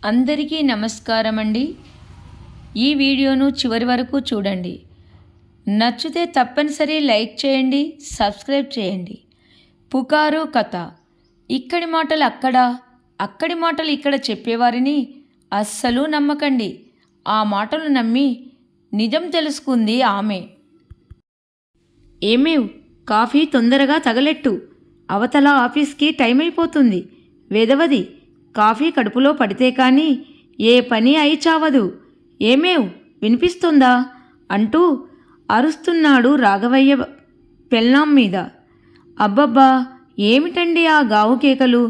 అందరికీ నమస్కారం అండి. ఈ వీడియోను చివరి వరకు చూడండి. నచ్చితే తప్పనిసరి లైక్ చేయండి, సబ్స్క్రైబ్ చేయండి. పుకారు కథ. ఇక్కడి మాటలు అక్కడ, అక్కడి మాటలు ఇక్కడ చెప్పేవారిని అస్సలు నమ్మకండి. ఆ మాటలు నమ్మి నిజం తెలుసుకుంది ఆమె. ఏమేవ్, కాఫీ తొందరగా తగలెట్టు, అవతల ఆఫీస్కి టైం అయిపోతుంది. వెదవది, కాఫీ కడుపులో పడితే కానీ ఏ పని అయి చావదు. ఏమేవ్, వినిపిస్తుందా అంటూ అరుస్తున్నాడు రాఘవయ్య పెళ్ళాం మీద. అబ్బబ్బా, ఏమిటండి ఆ గావు కేకలు?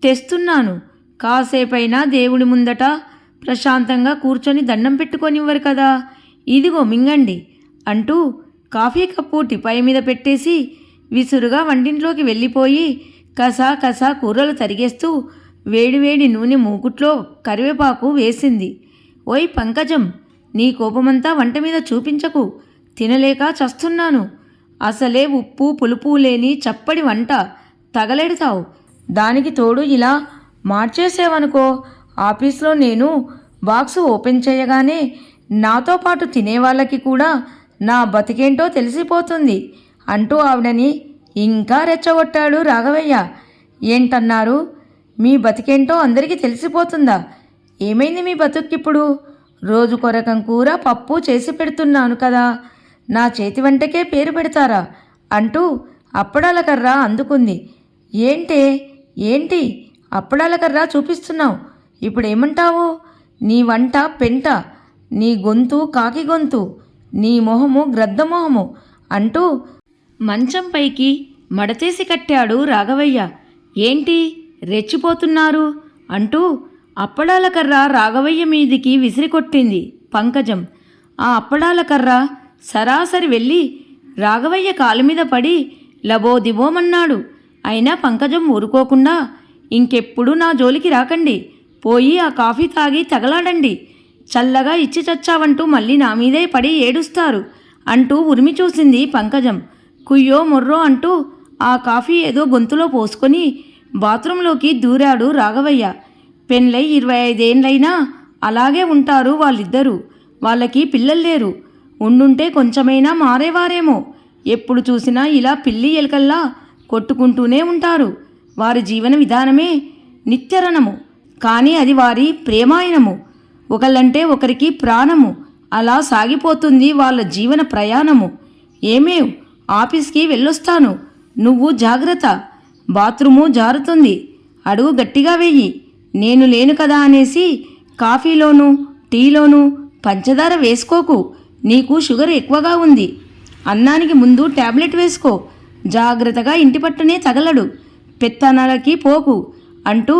తెస్తున్నాను. కాసేపైనా దేవుడి ముందట ప్రశాంతంగా కూర్చొని దండం పెట్టుకొనివ్వరు కదా. ఇదిగో మింగండి అంటూ కాఫీ కప్పు టిపాయి మీద పెట్టేసి విసురుగా వంటింట్లోకి వెళ్ళిపోయి కసా కసా కూరలు తరిగేస్తూ వేడివేడి నూనె మూకుట్లో కరివేపాకు వేసింది. ఓయ్ పంకజం, నీ కోపమంతా వంట మీద చూపించకు. తినలేక చస్తున్నాను. అసలే ఉప్పు పులుపు లేని చప్పడి వంట తగలెడతావు. దానికి తోడు ఇలా మార్చేసేవనుకో, ఆఫీస్లో నేను బాక్సు ఓపెన్ చేయగానే నాతో పాటు తినేవాళ్ళకి కూడా నా బతికేంటో తెలిసిపోతుంది అంటూ ఆవిడని ఇంకా రెచ్చగొట్టాడు రాఘవయ్య. ఏంటన్నారు? మీ బతికేంటో అందరికీ తెలిసిపోతుందా? ఏమైంది మీ బతుక్కిప్పుడు? రోజు కొరకం కూర పప్పు చేసి పెడుతున్నాను కదా, నా చేతి వంటకే పేరు పెడతారా అంటూ అప్పడాల కర్ర అందుకుంది. ఏంటి అప్పడాల కర్ర చూపిస్తున్నావు? ఇప్పుడేమంటావు? నీ వంట పెంట, నీ గొంతు కాకి గొంతు, నీ మొహము గ్రద్ద మొహము అంటూ మంచం పైకి మడతేసి కట్టాడు రాఘవయ్య. ఏంటి రెచ్చిపోతున్నారు అంటూ అప్పడాల కర్ర రాఘవయ్య మీదికి విసిరికొట్టింది పంకజం. ఆ అప్పడాల కర్ర సరాసరి వెళ్ళి రాఘవయ్య కాలు మీద పడి లబోదిబోమన్నాడు. అయినా పంకజం ఊరుకోకుండా, ఇంకెప్పుడు నా జోలికి రాకండి, పోయి ఆ కాఫీ తాగి తగలాడండి, చల్లగా ఇచ్చి చచ్చావంటూ మళ్ళీ నా మీదే పడి ఏడుస్తారు అంటూ ఉరిమి చూసింది పంకజం. కుయ్యో మొర్రో అంటూ ఆ కాఫీ ఏదో గొంతులో పోసుకొని బాత్రూంలోకి దూరాడు రాఘవయ్య. పెళ్ళై 25 ఏళ్ళైనా అలాగే ఉంటారు వాళ్ళిద్దరూ. వాళ్ళకి పిల్లలు లేరు. ఉండుంటే కొంచెమైనా మారేవారేమో. ఎప్పుడు చూసినా ఇలా పిల్లి ఎలకల్లా కొట్టుకుంటూనే ఉంటారు. వారి జీవన విధానమే నిత్యరణము, కానీ అది వారి ప్రేమాయణము. ఒకళ్ళంటే ఒకరికి ప్రాణము. అలా సాగిపోతుంది వాళ్ళ జీవన ప్రయాణము. ఏమేవ్, ఆఫీస్కి వెళ్ళొస్తాను, నువ్వు జాగ్రత్త. బాత్రూము జారుతుంది, అడుగు గట్టిగా వెయ్యి. నేను లేను కదా అనేసి కాఫీలోనూ టీలోనూ పంచదార వేసుకోకు, నీకు షుగర్ ఎక్కువగా ఉంది. అన్నానికి ముందు ట్యాబ్లెట్ వేసుకో, జాగ్రత్తగా ఇంటి పట్టునే తగలడు, పెత్తనాలకి పోకు అంటూ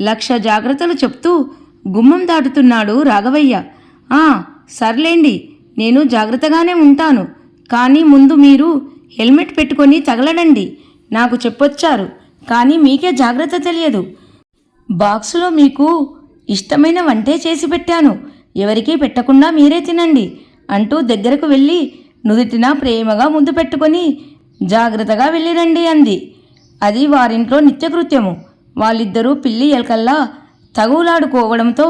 1,00,000 జాగ్రత్తలు చెప్తూ గుమ్మం దాటుతున్నాడు రాఘవయ్య. సర్లేండి, నేను జాగ్రత్తగానే ఉంటాను, కానీ ముందు మీరు హెల్మెట్ పెట్టుకొని తగలడండి. నాకు చెప్పొచ్చారు, కానీ మీకే జాగ్రత్త తెలియదు. బాక్సులో మీకు ఇష్టమైన వంటే చేసి పెట్టాను, ఎవరికీ పెట్టకుండా మీరే తినండి అంటూ దగ్గరకు వెళ్ళి నుదుటిన ప్రేమగా ముద్దు పెట్టుకొని జాగ్రత్తగా వెళ్ళిరండి అంది. అది వారింట్లో నిత్యకృత్యము. వాళ్ళిద్దరూ పిల్లి ఎలకల్లా తగులాడుకోవడంతో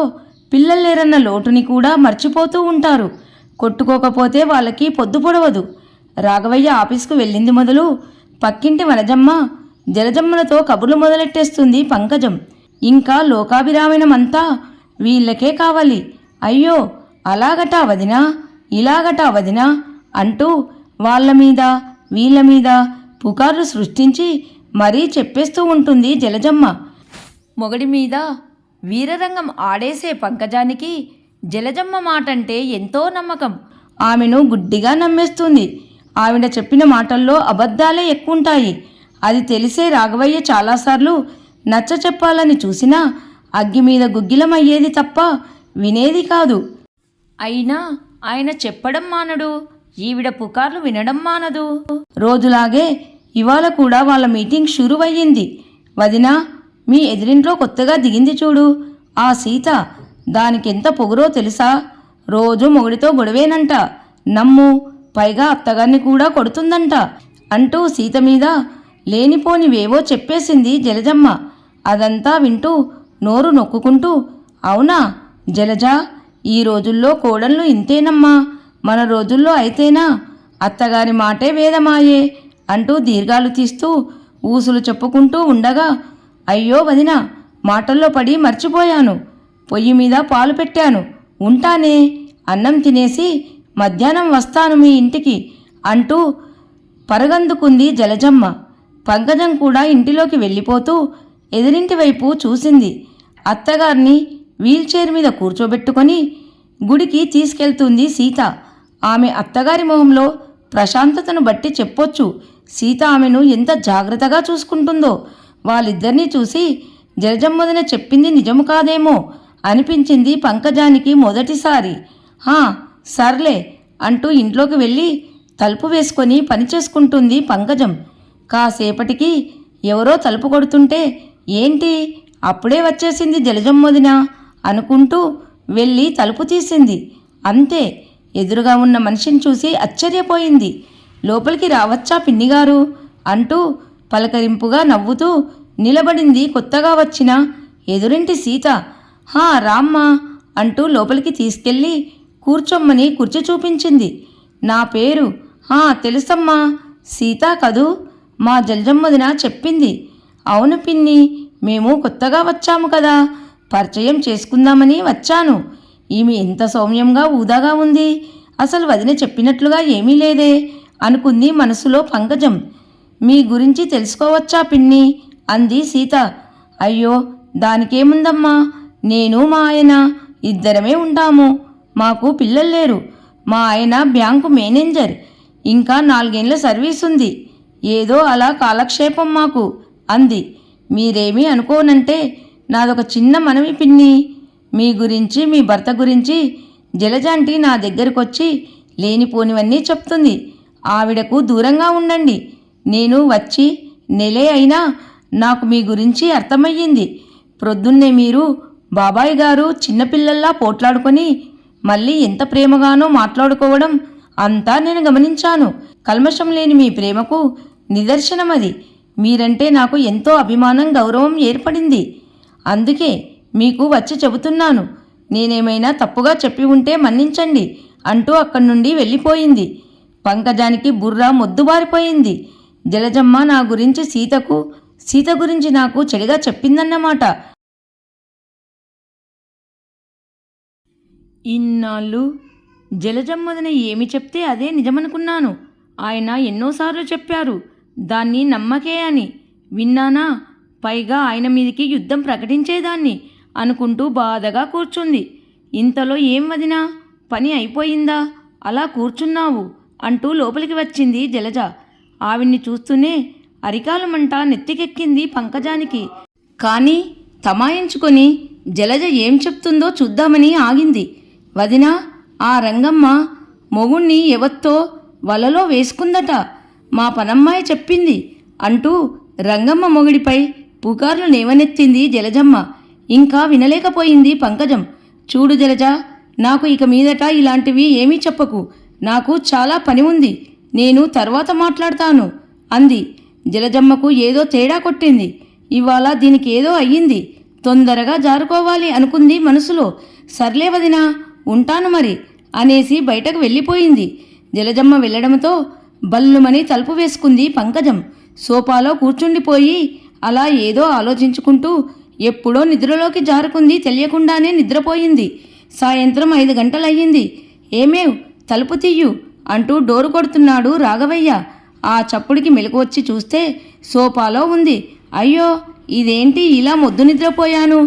పిల్లలు లేరన్న లోటుని కూడా మర్చిపోతూ ఉంటారు. కొట్టుకోకపోతే వాళ్ళకి పొద్దు పొడవదు. రాఘవయ్య ఆఫీస్కు వెళ్ళింది మొదలు పక్కింటి వనజమ్మ జలజమ్మలతో కబుర్లు మొదలెట్టేస్తుంది పంకజం. ఇంకా లోకాభిరామణమంతా వీళ్ళకే కావాలి. అయ్యో, అలాగటా వదినా, ఇలాగటా వదినా అంటూ వాళ్ళ మీద వీళ్ళ మీద పుకార్లు సృష్టించి మరీ చెప్పేస్తూ ఉంటుంది జలజమ్మ. మొగడి మీద వీరరంగం ఆడేసే పంకజానికి జలజమ్మ మాటంటే ఎంతో నమ్మకం. ఆమెను గుడ్డిగా నమ్మేస్తుంది. ఆవిడ చెప్పిన మాటల్లో అబద్ధాలే ఎక్కువుంటాయి. అది తెలిసే రాఘవయ్య చాలాసార్లు నచ్చ చెప్పాలని చూసినా అగ్గి మీద గుగ్గిలమయ్యేది తప్ప వినేది కాదు. అయినా ఆయన చెప్పడం మానడు, ఈవిడ పుకార్లు వినడం మానదు. రోజులాగే ఇవాళ కూడా వాళ్ళ మీటింగ్ షురువయ్యింది. వదినా, మీ ఎదురింట్లో కొత్తగా దిగింది చూడు, ఆ సీత, దానికెంత పొగురో తెలుసా? రోజు మొగుడితో గొడవేనంట, నమ్ము, పైగా అత్తగారిని కూడా కొడుతుందంట అంటూ సీత మీద లేనిపోనివేవో చెప్పేసింది జలజమ్మ. అదంతా వింటూ నోరు నొక్కుకుంటూ అవునా జలజ, ఈ రోజుల్లో కోడళ్ళు ఇంతేనమ్మా, మన రోజుల్లో అయితేనా అత్తగారి మాటే వేదమాయే అంటూ దీర్ఘాలు తీస్తూ ఊసులు చెప్పుకుంటూ ఉండగా, అయ్యో వదిన, మాటల్లో పడి మర్చిపోయాను, పొయ్యి మీద పాలు పెట్టాను, ఉంటానే, అన్నం తినేసి మధ్యాహ్నం వస్తాను మీ ఇంటికి అంటూ పరగందుకుంది జలజమ్మ. పంకజం కూడా ఇంటిలోకి వెళ్ళిపోతూ ఎదురింటి వైపు చూసింది. అత్తగారిని వీల్చైర్ మీద కూర్చోబెట్టుకొని గుడికి తీసుకెళ్తుంది సీత. ఆమె అత్తగారి మొహంలో ప్రశాంతతను బట్టి చెప్పొచ్చు సీత ఆమెను ఎంత జాగ్రత్తగా చూసుకుంటుందో. వాళ్ళిద్దరినీ చూసి జలజమ్మొదిన చెప్పింది నిజము కాదేమో అనిపించింది పంకజానికి మొదటిసారి. సర్లే అంటూ ఇంట్లోకి వెళ్ళి తలుపు వేసుకొని పనిచేసుకుంటుంది పంకజం. కాసేపటికి ఎవరో తలుపు కొడుతుంటే, ఏంటి అప్పుడే వచ్చేసింది జలజమ్మొదిన అనుకుంటూ వెళ్ళి తలుపు తీసింది. అంతే, ఎదురుగా ఉన్న మనిషిని చూసి ఆశ్చర్యపోయింది. లోపలికి రావచ్చా పిన్నిగారు అంటూ పలకరింపుగా నవ్వుతూ నిలబడింది కొత్తగా వచ్చిన ఎదురింటి సీత. రామ్మా అంటూ లోపలికి తీసుకెళ్ళి కూర్చొమ్మని కుర్చీ చూపించింది. నా పేరు తెలుసమ్మా, సీత కదూ, మా జలజమ్మొదిన చెప్పింది. అవును పిన్ని, మేము కొత్తగా వచ్చాము కదా, పరిచయం చేసుకుందామని వచ్చాను. ఈమె ఎంత సౌమ్యంగా ఊదాగా ఉంది, అసలు వదిన చెప్పినట్లుగా ఏమీ లేదే అనుకుంది మనసులో పంకజం. మీ గురించి తెలుసుకోవచ్చా పిన్ని అంది సీత. అయ్యో దానికేముందమ్మా, నేను మా ఆయన ఇద్దరమే ఉంటాము, మాకు పిల్లలు లేరు. మా ఆయన బ్యాంకు మేనేజర్, ఇంకా 4 ఏళ్ల సర్వీస్ ఉంది. ఏదో అలా కాలక్షేపం మాకు అంది. మీరేమీ అనుకోనంటే నాదొక చిన్న మనవి పిన్ని, మీ గురించి మీ భర్త గురించి జలజాంటి నా దగ్గరకొచ్చి లేనిపోనివన్నీ చెప్తుంది. ఆవిడకు దూరంగా ఉండండి. నేను వచ్చి నెలే అయినా నాకు మీ గురించి అర్థమయ్యింది. ప్రొద్దున్నే మీరు బాబాయ్ గారు చిన్నపిల్లల్లా పోట్లాడుకొని మళ్ళీ ఎంత ప్రేమగానో మాట్లాడుకోవడం అంతా నేను గమనించాను. కల్మషం లేని మీ ప్రేమకు నిదర్శనమది. మీరంటే నాకు ఎంతో అభిమానం గౌరవం ఏర్పడింది. అందుకే మీకు వచ్చి చెబుతున్నాను. నేనేమైనా తప్పుగా చెప్పి ఉంటే మన్నించండి అంటూ అక్కడి నుండి వెళ్ళిపోయింది. పంకజానికి బుర్ర మొద్దుబారిపోయింది. జలజమ్మ నా గురించి సీతకు, సీత గురించి నాకు చెడుగా చెప్పిందన్నమాట. ఇన్నాళ్ళు జలజమ్మొదిన ఏమి చెప్తే అదే నిజమనుకున్నాను. ఆయన ఎన్నోసార్లు చెప్పారు దాన్ని నమ్మకే అని. విన్నానా, పైగా ఆయన మీదికి యుద్ధం ప్రకటించేదాన్ని అనుకుంటూ బాధగా కూర్చుంది. ఇంతలో ఏం వదినా, పని అయిపోయిందా, అలా కూర్చున్నావు అంటూ లోపలికి వచ్చింది జలజ. ఆవిడ్ని చూస్తూనే అరికాలమంట నెత్తికెక్కింది పంకజానికి. కానీ తమాయించుకొని జలజ ఏం చెప్తుందో చూద్దామని ఆగింది. వదినా, ఆ రంగమ్మ మొగుణ్ణి ఎవత్తో వలలో వేసుకుందట, మా పనమ్మాయి చెప్పింది అంటూ రంగమ్మ మొగుడిపై పుకార్లు లేవనెత్తింది జలజమ్మ. ఇంకా వినలేకపోయింది పంకజం. చూడు జలజ, నాకు ఇక మీదట ఇలాంటివి ఏమీ చెప్పకు. నాకు చాలా పని ఉంది, నేను తర్వాత మాట్లాడతాను అంది. జలజమ్మకు ఏదో తేడా కొట్టింది. ఇవాళ దీనికి ఏదో అయ్యింది, తొందరగా జారుకోవాలి అనుకుంది మనసులో. సర్లే వదినా, ఉంటాను మరి అనేసి బయటకు వెళ్ళిపోయింది. జలజమ్మ వెళ్ళడంతో బల్లుమని తలుపు వేసుకుంది పంకజం. సోఫాలో కూర్చుండిపోయి అలా ఏదో ఆలోచించుకుంటూ ఎప్పుడో నిద్రలోకి జారుకుంది. తెలియకుండానే నిద్రపోయింది. సాయంత్రం 5 గంటలయ్యింది. ఏమేవ్, తలుపు తీయు అంటూ డోరు కొడుతున్నాడు రాఘవయ్య. ఆ చప్పుడికి మెలకు వచ్చి చూస్తే సోఫాలో ఉంది. అయ్యో, ఇదేంటి ఇలా మొద్దు నిద్రపోయాను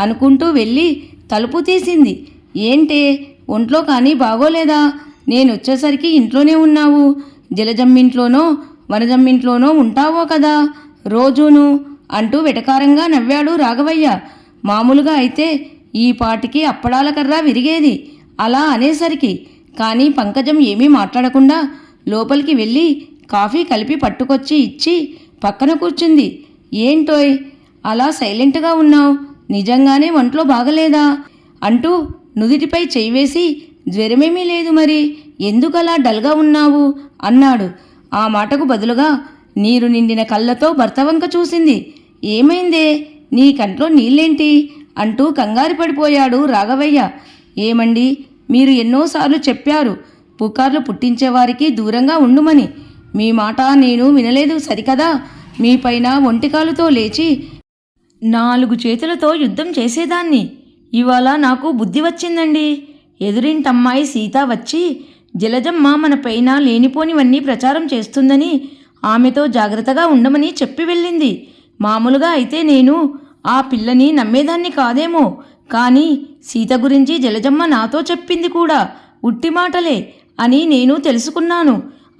అనుకుంటూ వెళ్ళి తలుపు తీసింది. ఏంటే, ఒంట్లో కానీ బాగోలేదా? నేనొచ్చేసరికి ఇంట్లోనే ఉన్నావు. జలజమ్మింట్లోనో వనజమ్మింట్లోనో ఉంటావో కదా రోజును అంటూ వెటకారంగా నవ్వాడు రాఘవయ్య. మామూలుగా అయితే ఈ పాటికి అప్పడాల కర్ర విరిగేది అలా అనేసరికి. కానీ పంకజం ఏమీ మాట్లాడకుండా లోపలికి వెళ్ళి కాఫీ కలిపి పట్టుకొచ్చి ఇచ్చి పక్కన కూర్చుంది. ఏంటోయ్ అలా సైలెంట్గా ఉన్నావు, నిజంగానే ఒంట్లో బాగలేదా అంటూ నుదిటిపై చేయి వేసి, జ్వరమేమీ లేదు మరి, ఎందుకలా డల్గా ఉన్నావు అన్నాడు. ఆ మాటకు బదులుగా నీరు నిండిన కళ్ళతో భర్త వంక చూసింది. ఏమైందే, నీ కంట్లో నీళ్ళేంటి అంటూ కంగారు పడిపోయాడు రాఘవయ్య. ఏమండి, మీరు ఎన్నోసార్లు చెప్పారు పుకార్లు పుట్టించేవారికి దూరంగా ఉండుమని. మీ మాట నేను వినలేదు సరికదా? మీపైన ఒంటికాలుతో లేచి 4 చేతులతో యుద్ధం చేసేదాన్ని. ఇవాళ నాకు బుద్ధి వచ్చిందండి. ఎదురింటమ్మాయి సీత వచ్చి జలజమ్మ మన పైన లేనిపోనివన్నీ ప్రచారం చేస్తుందని ఆమెతో జాగ్రత్తగా ఉండమని చెప్పి వెళ్ళింది. మామూలుగా అయితే నేను ఆ పిల్లని నమ్మేదాన్ని కాదేమో, కానీ సీత గురించి జలజమ్మ నాతో చెప్పింది కూడా ఉట్టి మాటలే అని నేను తెలుసుకున్నాను.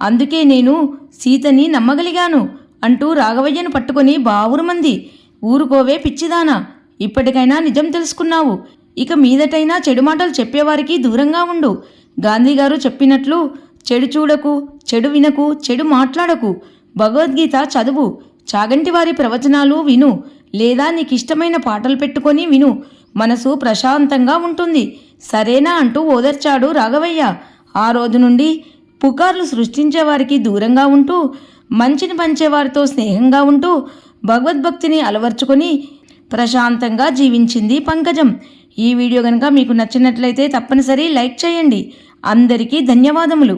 అందుకే నేను సీతని నమ్మగలిగాను అంటూ రాఘవయ్యను పట్టుకొని బావురుమంది. ఊరుకోవే పిచ్చిదానా, ఇప్పటికైనా నిజం తెలుసుకున్నావు. ఇక మీదటైనా చెడు మాటలు చెప్పేవారికి దూరంగా ఉండు. గాంధీగారు చెప్పినట్లు చెడు చూడకు, చెడు వినకు, చెడు మాట్లాడకు. భగవద్గీత చదువు, చాగంటి వారి ప్రవచనాలు విను, లేదా నీకిష్టమైన పాటలు పెట్టుకొని విను. మనసు ప్రశాంతంగా ఉంటుంది, సరేనా అంటూ ఓదార్చాడు రాఘవయ్య. ఆ రోజు నుండి పుకార్లు సృష్టించేవారికి దూరంగా ఉంటూ, మంచిని పంచేవారితో స్నేహంగా ఉంటూ, భగవద్భక్తిని అలవర్చుకొని ప్రశాంతంగా జీవించింది పంకజం. ఈ వీడియో కనుక మీకు నచ్చినట్లయితే తప్పనిసరి లైక్ చేయండి. అందరికీ ధన్యవాదములు.